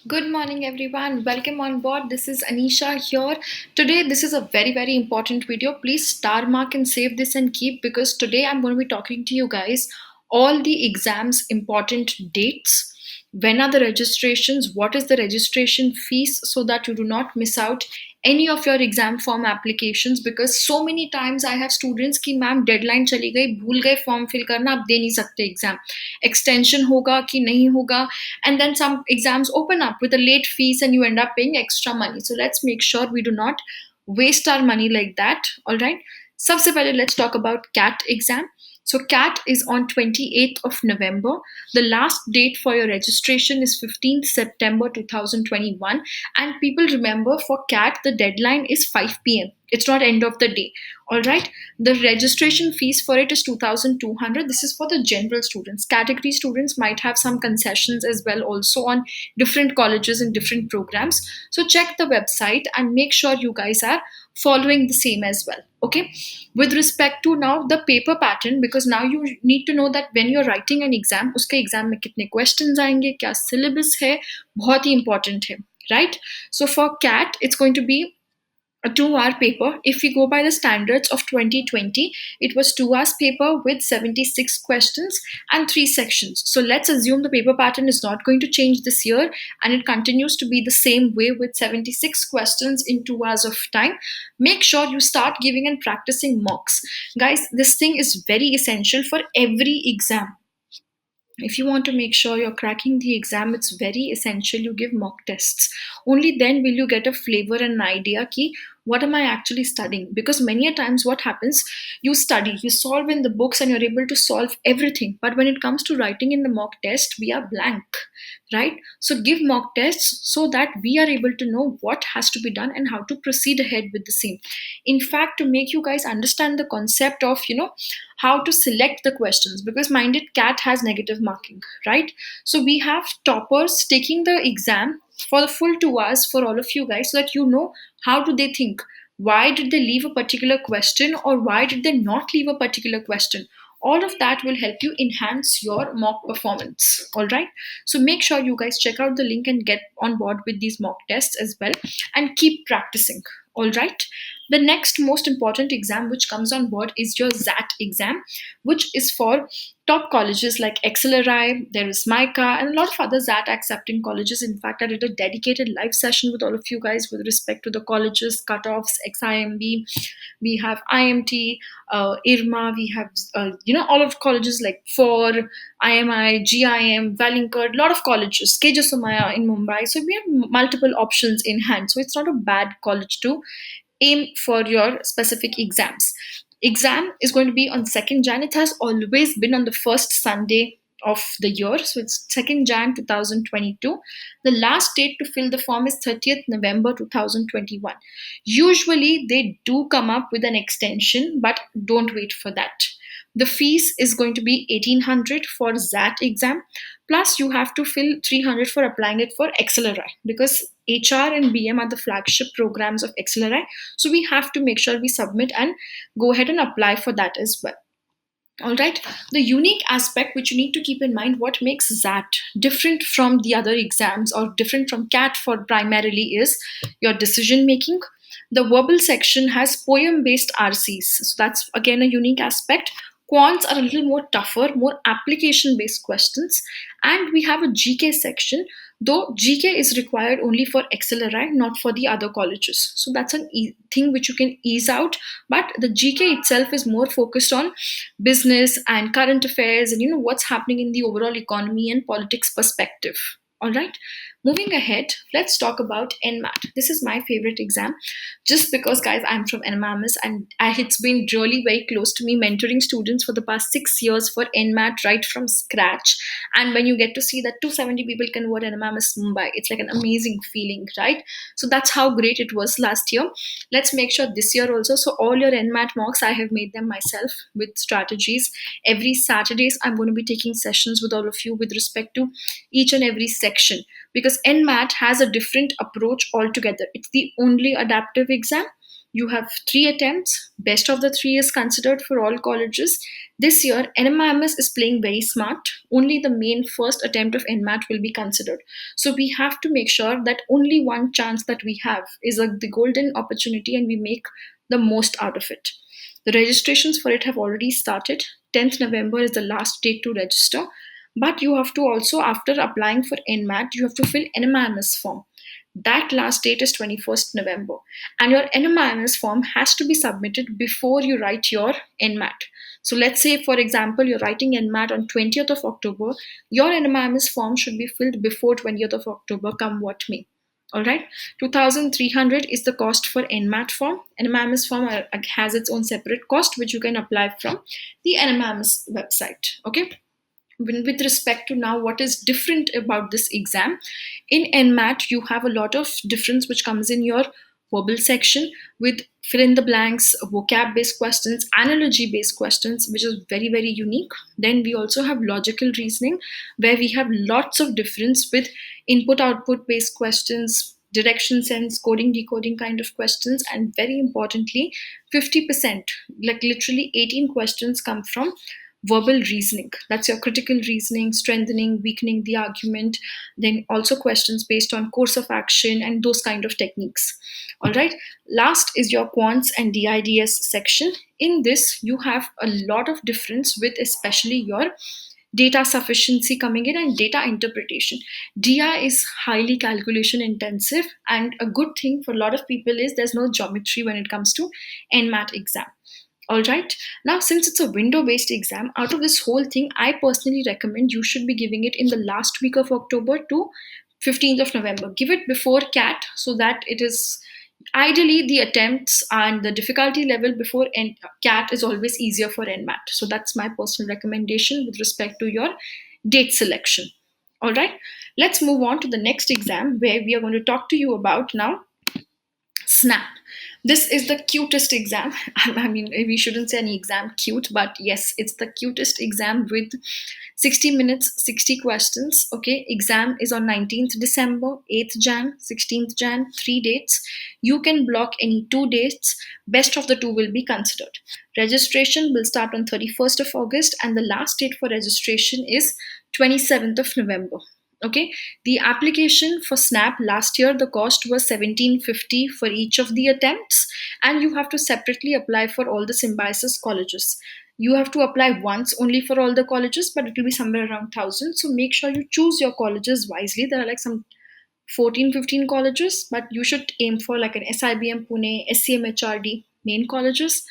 Good morning, everyone. Welcome on board. This is Anisha here. Today, this is a very important video. Please star mark and save this and keep, because today I'm going to be talking to you guys all the exams important dates. When are the registrations? What is the registration fees, so that you do not miss out any of your exam form applications? Because so many times I have students ki ma'am deadline चली गई, भूल गए form fill करना, आप दे नहीं सकते exam. Extension होगा कि नहीं होगा, and then some exams open up with a late fees and you end up paying extra money. So let's make sure we do not waste our money like that. All right, सबसे पहले let's talk about CAT exam. So CAT is on 28th of November. The last date for your registration is 15th September 2021. And people, remember, for CAT the deadline is 5 p.m. It's not end of the day. All right. The registration fees for it is 2,200. This is for the general students. Category students might have some concessions as well, also on different colleges and different programs. So check the website and make sure you guys are following the same as well. Okay. With respect to now the paper pattern, because now you need to know that when you're writing an exam, uske exam mein kitne questions aayenge, kya syllabus hai, bahut hi important hai, right? So for CAT, it's going to be a 2-hour paper. If we go by the standards of 2020, it was 2 hours paper with 76 questions and 3 sections. So let's assume the paper pattern is not going to change this year and it continues to be the same way with 76 questions in 2 hours of time. Make sure you start giving and practicing mocks. Guys, this thing is very essential for every exam. If you want to make sure you're cracking the exam, it's very essential you give mock tests. Only then will you get a flavor and an idea ki what am I actually studying? Because many a times what happens, you study, you solve in the books and you're able to solve everything. But when it comes to writing in the mock test, we are blank, right? So give mock tests so that we are able to know what has to be done and how to proceed ahead with the same. In fact, to make you guys understand the concept of, how to select the questions, because minded CAT has negative marking, right? So we have toppers taking the exam for the full 2 hours for all of you guys, so that you know how do they think, why did they leave a particular question, or why did they not leave a particular question. All of that will help you enhance your mock performance. All right, so make sure you guys check out the link and get on board with these mock tests as well, and keep practicing. All right, the next most important exam which comes on board is your ZAT exam, which is for top colleges like XLRI, there is MICA, and a lot of other ZAT accepting colleges. In fact, I did a dedicated live session with all of you guys with respect to the colleges, cutoffs, XIMB, we have IMT, IRMA, we have, all of colleges like FOR, IMI, GIM, Wellington, a lot of colleges, KJ Somaya in Mumbai. So we have multiple options in hand. So it's not a bad college to aim for your specific exams. Exam is going to be on 2nd Jan. It has always been on the first Sunday of the year. So it's 2nd Jan 2022. The last date to fill the form is 30th November 2021. Usually they do come up with an extension, but don't wait for that. The fees is going to be 1800 for ZAT exam, plus you have to fill 300 for applying it for XLRI, because HR and BM are the flagship programs of XLRI. So we have to make sure we submit and go ahead and apply for that as well. All right, the unique aspect which you need to keep in mind, what makes ZAT different from the other exams or different from CAT for primarily, is your decision making. The verbal section has poem based RCs, so that's again a unique aspect. Quants are a little more tougher, more application based questions, and we have a GK section, though GK is required only for XLRI, not for the other colleges. So that's a thing which you can ease out, but the GK itself is more focused on business and current affairs and what's happening in the overall economy and politics perspective. All right, moving ahead, let's talk about NMAT. This is my favorite exam, just because, guys, I'm from NMAMS and it's been really very close to me mentoring students for the past 6 years for NMAT right from scratch. And when you get to see that 270 people convert NMAMS Mumbai, it's like an amazing feeling, right? So that's how great it was last year. Let's make sure this year also. So all your NMAT mocks, I have made them myself with strategies. Every Saturdays, I'm going to be taking sessions with all of you with respect to each and every section, because NMAT has a different approach altogether. It's the only adaptive exam You have three attempts. Best of the three is considered for all colleges. This year, NMIMS is playing very smart. Only the main first attempt of NMAT will be considered. So we have to make sure that only one chance that we have is the golden opportunity and we make the most out of it. The registrations for it have already started. 10th November is the last date to register. But you have to also, after applying for NMAT, you have to fill NMIMS form. That last date is 21st November. And your NMIMS form has to be submitted before you write your NMAT. So let's say, for example, you're writing NMAT on 20th of October. Your NMIMS form should be filled before 20th of October, come what may. All right, 2,300 is the cost for NMAT form. NMIMS form has its own separate cost, which you can apply from the NMIMS website. Okay. With respect to now what is different about this exam, in NMAT you have a lot of difference which comes in your verbal section with fill in the blanks, vocab based questions, analogy based questions, which is very very unique. Then we also have logical reasoning where we have lots of difference with input output based questions, direction sense, coding decoding kind of questions, and very importantly 50%, like literally 18 questions, come from verbal reasoning. That's your critical reasoning, strengthening, weakening the argument, then also questions based on course of action and those kind of techniques. All right, last is your quants and DIDS section. In this you have a lot of difference with especially your data sufficiency coming in and data interpretation. DI is highly calculation intensive, and a good thing for a lot of people is there's no geometry when it comes to NMAT exam. All right. Now, since it's a window based exam, out of this whole thing, I personally recommend you should be giving it in the last week of October to 15th of November. Give it before CAT so that it is ideally the attempts and the difficulty level before CAT is always easier for NMAT. So that's my personal recommendation with respect to your date selection. All right. Let's move on to the next exam where we are going to talk to you about now SNAP. This is the cutest exam. I mean, we shouldn't say any exam cute, but yes, it's the cutest exam with 60 minutes, 60 questions. Okay, exam is on 19th December, 8th Jan, 16th Jan, three dates. You can block any two dates. Best of the two will be considered. Registration will start on 31st of August, and the last date for registration is 27th of November. Okay, the application for SNAP last year, the cost was 1750 for each of the attempts, and you have to separately apply for all the symbiosis colleges. You have to apply once only for all the colleges, but it will be somewhere around 1,000. So make sure you choose your colleges wisely. There are like some 14, 15 colleges, but you should aim for like an SIBM Pune, SCMHRD main colleges.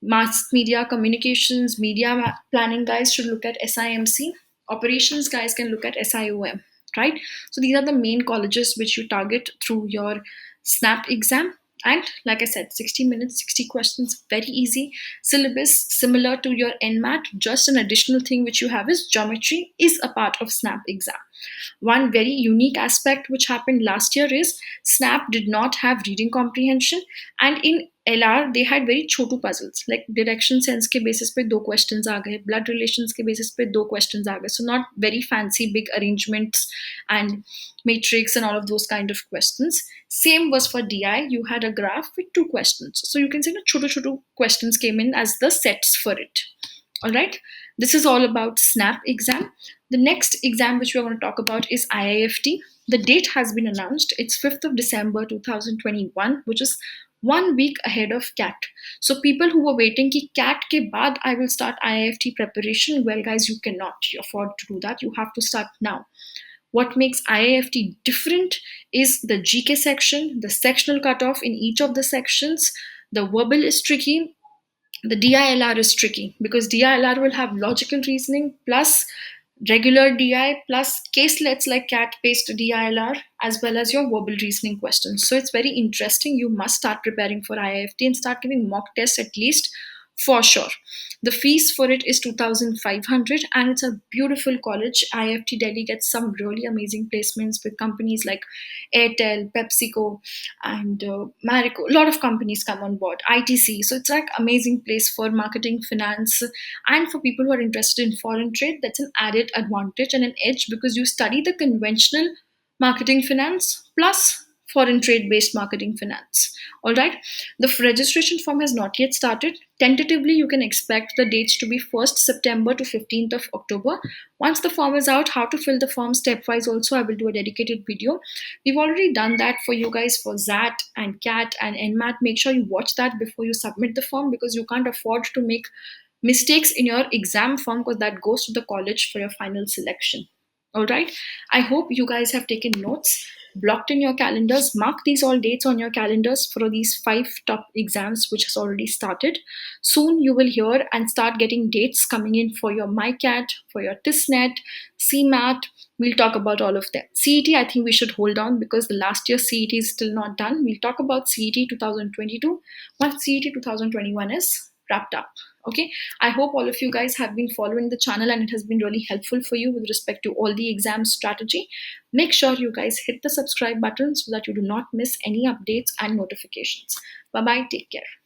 Mass media communications, media planning guys should look at SIMC. Operations guys can look at SIOM, right? So these are the main colleges which you target through your SNAP exam. And like I said, 60 minutes, 60 questions, very easy. Syllabus similar to your NMAT, just an additional thing which you have is geometry is a part of SNAP exam. One very unique aspect which happened last year is SNAP did not have reading comprehension, and in LR they had very chotu puzzles like direction sense के basis पे दो questions आ गए, blood relations के basis पे दो questions आ गए. So not very fancy big arrangements and matrix and all of those kind of questions. Same was for DI. You had a graph with two questions. So you can say that chotu chotu questions came in as the sets for it. All right. This is all about SNAP exam. The next exam which we're going to talk about is IIFT. The date has been announced. It's 5th of December 2021, which is 1 week ahead of CAT. So people who were waiting ki CAT ke baad I will start IIFT preparation, well guys, you cannot afford to do that. You have to start now. What makes IIFT different is the GK section, the sectional cutoff in each of the sections. The verbal is tricky. The DILR is tricky because DILR will have logical reasoning plus regular DI plus caselets like cat based DILR as well as your verbal reasoning questions. So it's very interesting. You must start preparing for IIFT and start giving mock tests at least for sure. The fees for it is 2,500 and it's a beautiful college. IIFT Delhi gets some really amazing placements with companies like Airtel, PepsiCo, and Marico. A lot of companies come on board. ITC. So it's like amazing place for marketing, finance, and for people who are interested in foreign trade. That's an added advantage and an edge because you study the conventional marketing finance plus foreign trade based marketing finance. All right, the registration form has not yet started. Tentatively, you can expect the dates to be 1st September to 15th of October. Once the form is out, how to fill the form stepwise, also, I will do a dedicated video. We've already done that for you guys for ZAT and CAT and NMAT. Make sure you watch that before you submit the form because you can't afford to make mistakes in your exam form because that goes to the college for your final selection. All right, I hope you guys have taken notes, blocked in your calendars, mark these all dates on your calendars for these 5 top exams which has already started. Soon you will hear and start getting dates coming in for your MyCat, for your TISNET, CMAT. We'll talk about all of them. CET, I think we should hold on because the last year CET is still not done. We'll talk about CET 2022 once CET 2021 is wrapped up. Okay, I hope all of you guys have been following the channel and it has been really helpful for you with respect to all the exam strategy. Make sure you guys hit the subscribe button so that you do not miss any updates and notifications. Bye bye, take care.